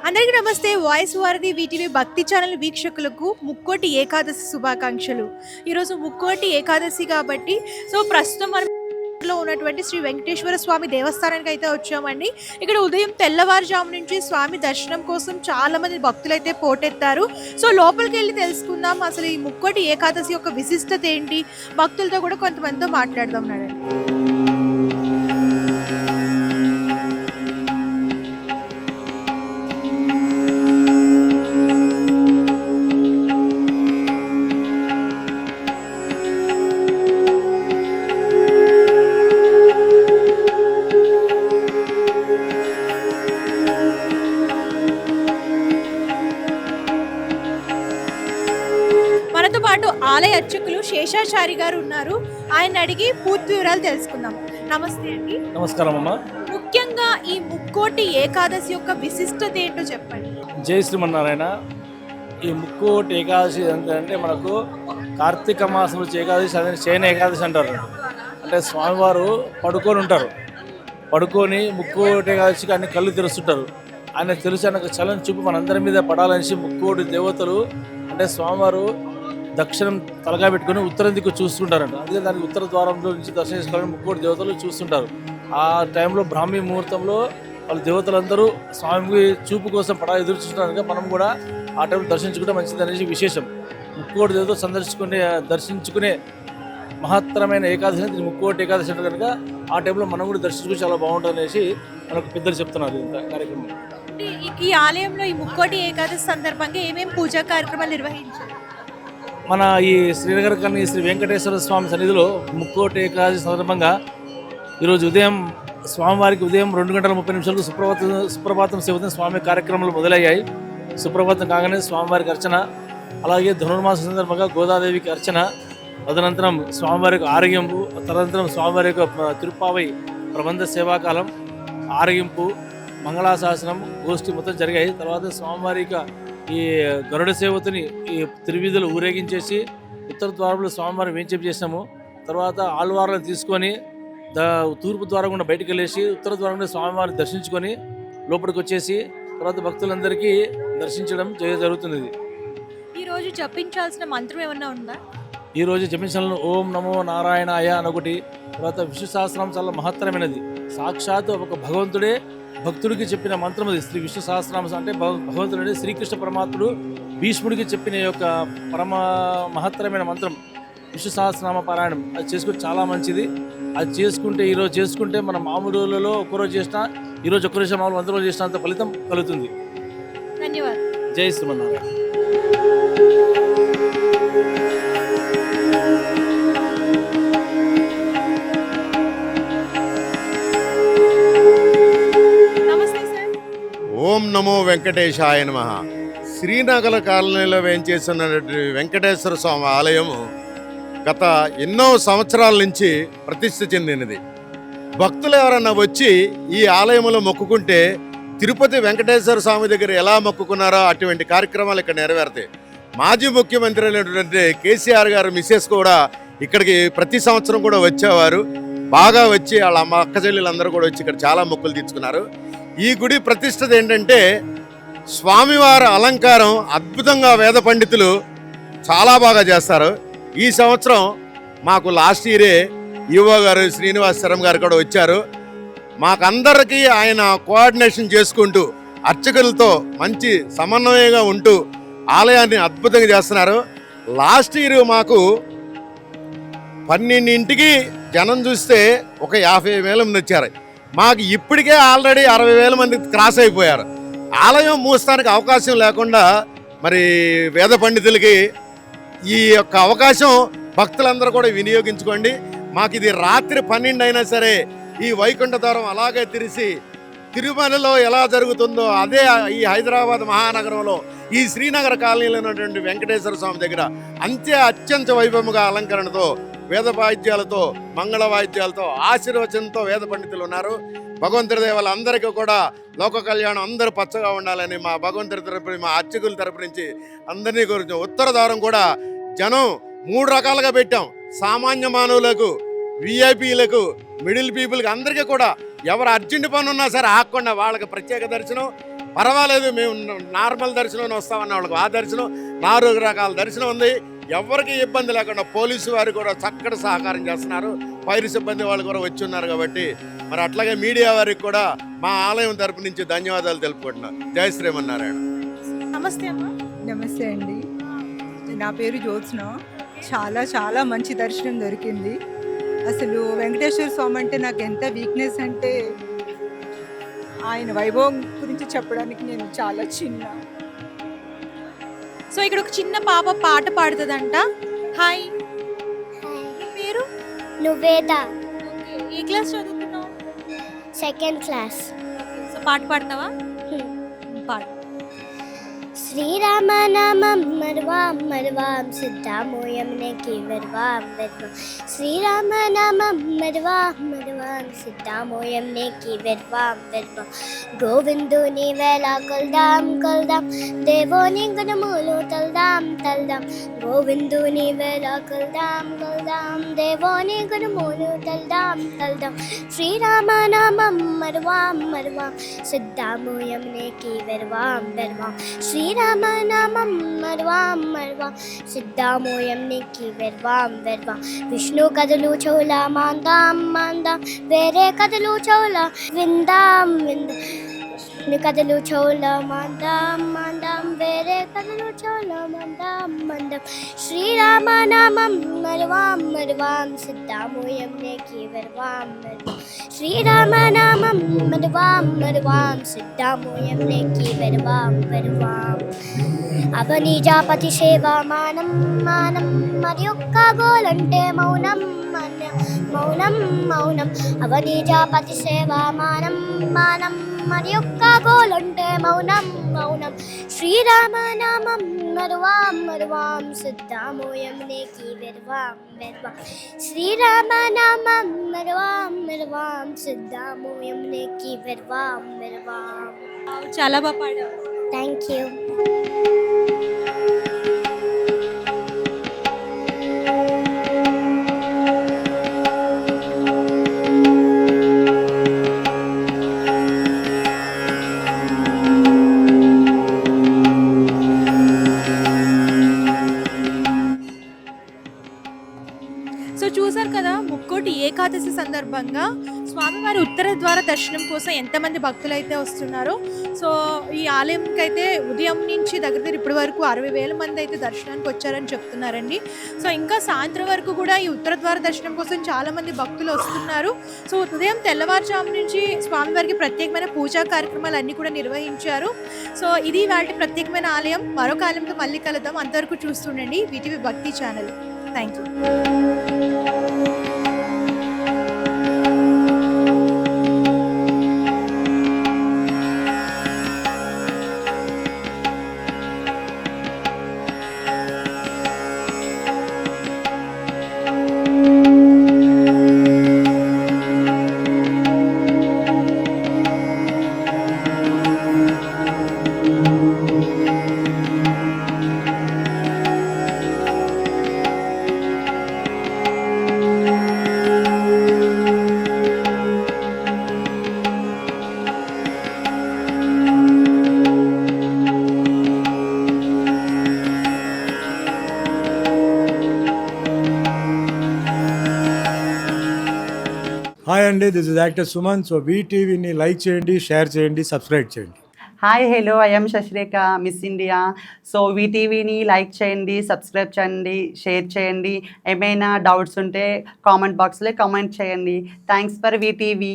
అందరికీ నమస్తే. వాయిస్ వారధి వీటీవీ భక్తి ఛానల్ వీక్షకులకు ముక్కోటి ఏకాదశి శుభాకాంక్షలు. ఈరోజు ముక్కోటి ఏకాదశి కాబట్టి ప్రస్తుతం మనం లో ఉన్నటువంటి శ్రీ వెంకటేశ్వర స్వామి దేవస్థానానికి అయితే వచ్చామండి. ఇక్కడ ఉదయం తెల్లవారుజాము నుంచి స్వామి దర్శనం కోసం చాలా మంది భక్తులు అయితే పోటెత్తారు. లోపలికి వెళ్ళి తెలుసుకుందాం అసలు ఈ ముక్కోటి ఏకాదశి యొక్క విశిష్టత ఏంటి, భక్తులతో కూడా కొంతమందితో మాట్లాడదాం. నడండి. మనతో పాటు ఆలయ అర్చకులు శేషాచారి గారు ఉన్నారు. ఆయన అడిగి పూర్తి వివరాలు తెలుసుకుందాం. నమస్తే అండి. నమస్కారం అమ్మా. ముఖ్యంగా ఈ ముక్కోటి ఏకాదశి యొక్క విశిష్టత ఏంటో చెప్పండి. జై శ్రీమన్నారాయణ. ఈ ముక్కోటి ఏకాదశి అంటే మనకు కార్తీక మాసం వచ్చే ఏకాదశి, అదే శయన ఏకాదశి అంటారు. అంటే స్వామివారు పడుకొని ఉంటారు. పడుకొని ముక్కోటి ఏకాదశికి అన్ని కళ్ళు తెరుస్తుంటారు. ఆయన తెలిసి ఆయనకు చలని చూపు మనందరి మీద పడాలనేసి ముక్కోటి దేవతలు అంటే స్వామివారు దక్షిణం తలగా పెట్టుకుని ఉత్తరం దిక్కు చూస్తుంటారంట. అందుకే దానికి ఉత్తర ద్వారంలో నుంచి దర్శనం చేసుకోవాలని ముక్కోటి దేవతలు చూస్తుంటారు. ఆ టైంలో బ్రాహ్మీ ముహూర్తంలో వాళ్ళ దేవతలందరూ స్వామికి చూపు కోసం ఎదురు చూస్తున్నారు. మనం కూడా ఆ టైంలో దర్శించుకుంటే మంచిది అనేసి విశేషం. ముక్కోటి దేవతలు దర్శించుకునే మహత్తరమైన ఏకాదశి దీన్ని ముక్కోటి ఏకాదశి అంటే కనుక ఆ టైంలో మనం కూడా దర్శించుకుని చాలా బాగుంటుంది అనేసి మనకు పెద్దలు చెప్తున్నారు. ఇంత కార్యక్రమం ఈ ఆలయంలో ఈ ముక్కోటి ఏకాదశి సందర్భంగా ఏమేమి పూజా కార్యక్రమాలు నిర్వహించారు? మన ఈ శ్రీనగర్ కన్నా శ్రీ వెంకటేశ్వర స్వామి సన్నిధిలో ముక్కోటి ఏకాదశి సందర్భంగా ఈరోజు ఉదయం స్వామివారికి ఉదయం 2:30 సుప్రభాతం సేవతం స్వామి కార్యక్రమాలు మొదలయ్యాయి. సుప్రభాతం కాగానే స్వామివారికి అర్చన, అలాగే ధనుర్మాస సందర్భంగా గోదాదేవికి అర్చన, తదనంతరం స్వామివారికి ఆరగింపు, తదనంతరం స్వామివారి యొక్క తిరుప్పావై ప్రబంధ సేవాకాలం, ఆరగింపు, మంగళాశాసనం, గోష్ఠి మొత్తం జరిగాయి. తర్వాత స్వామివారి ఈ గరుడ సేవతని ఈ తిరువీధులు ఊరేగించేసి ఉత్తర ద్వారంలో స్వామివారిని వేంచేపు చేసినాము. తర్వాత ఆళ్వార్లను తీసుకొని తూర్పు ద్వారం గుండా బయటకు వెళ్ళేసి ఉత్తర ద్వారం గుండా స్వామివారిని దర్శించుకొని లోపలికి వచ్చేసి తర్వాత భక్తులందరికీ దర్శించడం జరుగుతుంది. ఈరోజు జపించాల్సిన మంత్రం ఏమన్నా ఉందా? ఈరోజు జపించాలను ఓం నమో నారాయణాయ అనొకటి. తర్వాత విష్ణు సహస్రనామం చాలా మహత్తరమైనది. సాక్షాత్ ఒక భగవంతుడే భక్తుడికి చెప్పిన మంత్రం అది. శ్రీ విష్ణు సహస్రనామం అంటే భగవంతుడే శ్రీకృష్ణ పరమాత్ముడు భీష్ముడికి చెప్పిన యొక్క పరమ మహత్తరమైన మంత్రం విష్ణు సహస్రనామ పారాయణం. అది చేసుకుంటే చాలా మంచిది. అది చేసుకుంటే ఈరోజు చేసుకుంటే మనం మామూలు రోజులలో ఒక్కరోజు చేసినా ఈరోజు ఒక్క రోజు మామూలు 100 రోజులు చేసినంత ఫలితం కలుగుతుంది. ధన్యవాదాలు. జై శ్రీమన్నారాయణ. ఓం నమో వెంకటేశాయ నమః. శ్రీనగర కాలనీలో వేంచేస్తున్నటువంటి వెంకటేశ్వర స్వామి ఆలయము గత ఎన్నో సంవత్సరాల నుంచి ప్రతిష్ఠ చెందినది. భక్తులు ఎవరన్నా వచ్చి ఈ ఆలయంలో మొక్కుకుంటే తిరుపతి వెంకటేశ్వర స్వామి దగ్గర ఎలా మొక్కుకున్నారో అటువంటి కార్యక్రమాలు ఇక్కడ నెరవేరుతాయి. మాజీ ముఖ్యమంత్రి అయినటువంటి కేసీఆర్ గారు మిసెస్ కూడా ఇక్కడికి ప్రతి సంవత్సరం కూడా వచ్చేవారు. బాగా వచ్చి వాళ్ళ అక్క చెల్లెలందరూ కూడా వచ్చి ఇక్కడ చాలా మొక్కులు తీర్చుకున్నారు. ఈ గుడి ప్రతిష్టత ఏంటంటే స్వామివారి అలంకారం అద్భుతంగా వేద పండితులు చాలా బాగా చేస్తారు. ఈ సంవత్సరం మాకు లాస్ట్ ఇయరే ఈవో గారు శ్రీనివాస్ శరం గారు కూడా వచ్చారు. మాకందరికీ ఆయన కోఆర్డినేషన్ చేసుకుంటూ అర్చకులతో మంచి సమన్వయంగా ఉంటూ ఆలయాన్ని అద్భుతంగా చేస్తున్నారు. లాస్ట్ ఇయర్ మాకు 12ంటికి జనం చూస్తే ఒక 50,000 మంది వచ్చారు. మాకు ఇప్పటికే ఆల్రెడీ 60,000 మంది క్రాస్ అయిపోయారు. ఆలయం మూస్తానికి అవకాశం లేకుండా మరి వేద పండితులకి ఈ యొక్క అవకాశం భక్తులందరూ కూడా వినియోగించుకోండి. మాకు ఇది రాత్రి 12 అయినా సరే ఈ వైకుంఠ ద్వారం అలాగే తెరిచి తిరుమలలో ఎలా జరుగుతుందో అదే ఈ హైదరాబాద్ మహానగరంలో ఈ శ్రీనగర కాలనీలో ఉన్నటువంటి వెంకటేశ్వర స్వామి దగ్గర అత్యంత వైభవంగా అలంకరణతో వేద వాయిద్యాలతో మంగళ వాయిద్యాలతో ఆశీర్వచనంతో వేద పండితులు ఉన్నారు. భగవంతుడి దేవాల అందరికీ కూడా లోక కళ్యాణం అందరూ పచ్చగా ఉండాలని మా భగవంతుడి తరపు మా అర్చకుల తరపు నుంచి అందరినీ గురించి ఉత్తర ద్వారం కూడా జనం 3 రకాలుగా పెట్టాం. సామాన్య మానవులకు, విఐపీలకు, మిడిల్ పీపుల్కి అందరికీ కూడా ఎవరు అర్జెంట్ పని ఉన్నా సరే ఆగకుండా వాళ్ళకి ప్రత్యేక దర్శనం, పర్వాలేదు, మేము నార్మల్ దర్శనం వస్తామన్న వాళ్ళకు ఆ దర్శనం 4 రకాల దర్శనం ఉంది. ఎవరికి ఇబ్బంది లేకుండా పోలీసు వారు కూడా చక్కటి సహకారం చేస్తున్నారు. ఫైర్ సిబ్బంది వాళ్ళు కూడా వచ్చి ఉన్నారు కాబట్టి మరి అట్లాగే మీడియా వారికి కూడా మా ఆలయం తరపు నుంచి ధన్యవాదాలు తెలుపుకుంటున్నాను. జై శ్రీమన్నారాయణ. నమస్తే అమ్మా. నమస్తే అండి, నా పేరు జ్యోత్స్న. చాలా చాలా మంచి దర్శనం దొరికింది. అసలు వెంకటేశ్వర స్వామి అంటే నాకు ఎంత వీక్నెస్ అంటే ఆయన వైభవం గురించి చెప్పడానికి నేను చాలా చిన్న. సో ఇక్కడ ఒక చిన్న పాప పాట పాడుతుందంట. హాయ్, నీ పేరు? నువ్వేద ఓకే, ఏ క్లాస్ చదువుతున్నావు? Second class. సో పాట పాడతావా? పాడు. శ్రీరామనామం మర్వాం మర్వాం సిద్ధామోయమునకి వెర్వాం వెర్వాం. శ్రీరామనామం మర్వాం మర్వాం సిద్ధామోయమునకి వెర్వాం వెర్వాం. గోవిందుని వేళ కొల్దాం కొల్దాం, దేవుని గుణములు తల్దాం తల్దాం. గోవిందుని వేళ కొల్దాం కొల్దాం, దేవుని గుణములు తల్దాం తల్దాం. శ్రీరామనామం మర్వాం మర్వాం సిద్ధామోయమునకి వెర్వాం వెర్వాం. శ్రీరామనామం మర్వాం మర్వాం సిద్ధామోయమునకి వెర్వాం వెర్వాం. విష్ణు కథలు చౌల మాందాం మాందాం, వేరే కథలు చౌల విందాం విందాం. విష్ణు కథలు చౌల మాందాం మాందాం, వేరే కథలు చౌల మందాం మందాం. శ్రీరామనామం మర్వాం మర్వాం సిద్ధామోయమునకి వెర్వాం వెర్వాం. శ్రీరామనామం మర్వాం మర్వాం సిద్ధామోయమునకి వెర్వాం వెర్వాం. అవనిజాపతి సేవా మానం మానం, మరి ఒక్క గోలంటే మౌనం మౌనం మౌనం. అవనిజాపతి సేవా మానం మానం, మరి ఒక్క గోలంటే మౌనం మౌనం. శ్రీరామనామం మర్వాం మర్వాం సిద్ధామోయమునకి వెర్వాం వెర్వాం. శ్రీరామనామం మర్వాం మర్వాం సిద్ధామోయమునకి వెర్వాం వెర్వాం. చాలా బాగా పాడావు. Thank you. సో చూసారు కదా, ముక్కోటి ఏకాదశి సందర్భంగా స్వామివారి ఉత్తర ద్వార దర్శనం కోసం ఎంతమంది భక్తులు అయితే వస్తున్నారో. సో ఈ ఆలయంకి అయితే ఉదయం నుంచి దగ్గర ఇప్పటి వరకు 60,000 మంది అయితే దర్శనానికి వచ్చారని చెప్తున్నారండి. సో ఇంకా సాయంత్రం వరకు కూడా ఈ ఉత్తర ద్వార దర్శనం కోసం చాలామంది భక్తులు వస్తున్నారు. సో ఉదయం తెల్లవారుజాము నుంచి స్వామివారికి ప్రత్యేకమైన పూజా కార్యక్రమాలు అన్నీ కూడా నిర్వహించారు. సో ఇది వాటి ప్రత్యేకమైన ఆలయం. మరొక ఆలయంతో మళ్ళీ కలుద్దాం. అంతవరకు చూస్తుండండి VTV Bhakti channel. Thank you. Hi అండి, this is actor Suman. So వీటీవీని లైక్ చేయండి, షేర్ చేయండి, సబ్స్క్రైబ్ చేయండి. Hi hello, I'm Sasirekha, Miss India. So వీటీవీని లైక్ చేయండి, సబ్స్క్రైబ్ చేయండి, షేర్ చేయండి. ఏమైనా డౌట్స్ ఉంటే కామెంట్ బాక్స్లో కామెంట్ చేయండి. Thanks for VTV.